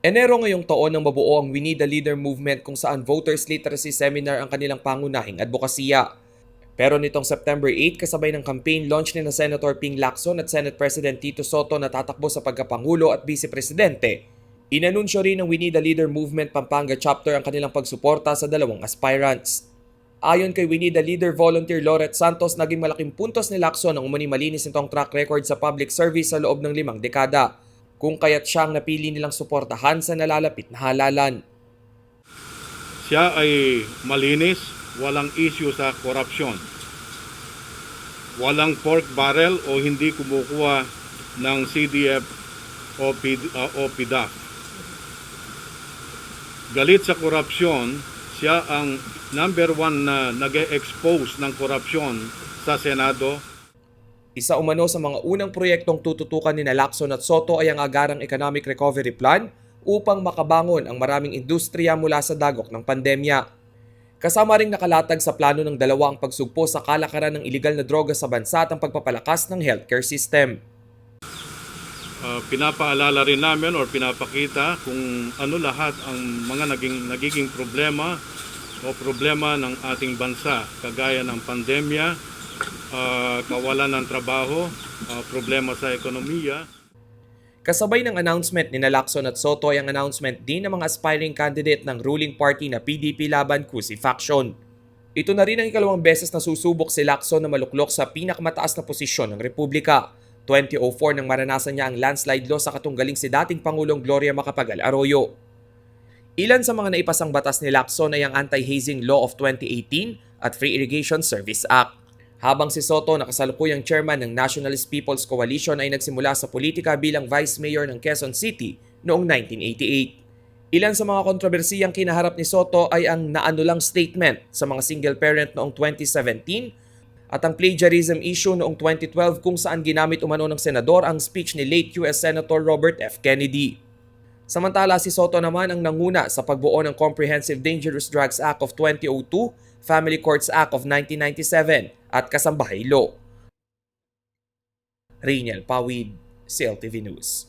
Enero ngayong taon nang mabuo ang We Need a Leader movement kung saan voters literacy seminar ang kanilang pangunahing advokasya. Pero nitong September 8, kasabay ng campaign launch ni na Senator Ping Lacson at Senate President Tito Soto na tatakbo sa pagkapangulo at Vice Presidente, inanunsyo rin ng We Need a Leader movement Pampanga chapter ang kanilang pagsuporta sa dalawang aspirants. Ayon kay We Need a Leader volunteer Loret Santos, naging malaking puntos ni Lacson ang umani malinis nitong track record sa public service sa loob ng 5 dekada, kung kaya't siya ang napili nilang suportahan sa nalalapit na halalan. Siya ay malinis, walang issue sa korupsyon. Walang pork barrel o hindi kumukuha ng CDF o PDAF. Galit sa korupsyon, siya ang number 1 na nag-expose ng korupsyon sa Senado. Isa umano sa mga unang proyektong tututukan ni Lacson at Soto ay ang agarang Economic Recovery Plan upang makabangon ang maraming industriya mula sa dagok ng pandemya. Kasama ring nakalatag sa plano ng dalawa ang pagsugpo sa kalakaran ng iligal na droga sa bansa at ang pagpapalakas ng healthcare system. Pinapaalala rin namin or pinapakita kung ano lahat ang mga nagiging problema o problema ng ating bansa, kagaya ng pandemya, kawalan ng trabaho, problema sa ekonomiya. Kasabay ng announcement ni Lacson at Soto ay ang announcement din ng mga aspiring candidate ng ruling party na PDP laban Cusi faction. Ito na rin ang ikalawang beses na susubok si Lacson na maluklok sa pinakamataas na posisyon ng Republika. 2004 nang maranasan niya ang landslide loss sa katunggaling si dating Pangulong Gloria Macapagal Arroyo. Ilan sa mga naipasang batas ni Lacson ay ang Anti-Hazing Law of 2018 at Free Irrigation Service Act. Habang si Soto na kasalukuyang chairman ng Nationalist People's Coalition ay nagsimula sa politika bilang vice mayor ng Quezon City noong 1988. Ilan sa mga kontrobersiyang kinaharap ni Soto ay ang naanulang statement sa mga single parent noong 2017 at ang plagiarism issue noong 2012 kung saan ginamit umano ng senador ang speech ni late US Senator Robert F. Kennedy. Samantala si Soto naman ang nanguna sa pagbuo ng Comprehensive Dangerous Drugs Act of 2002, Family Courts Act of 1997 at Kasambahay Law. Rainiel Pawid, CLTV News.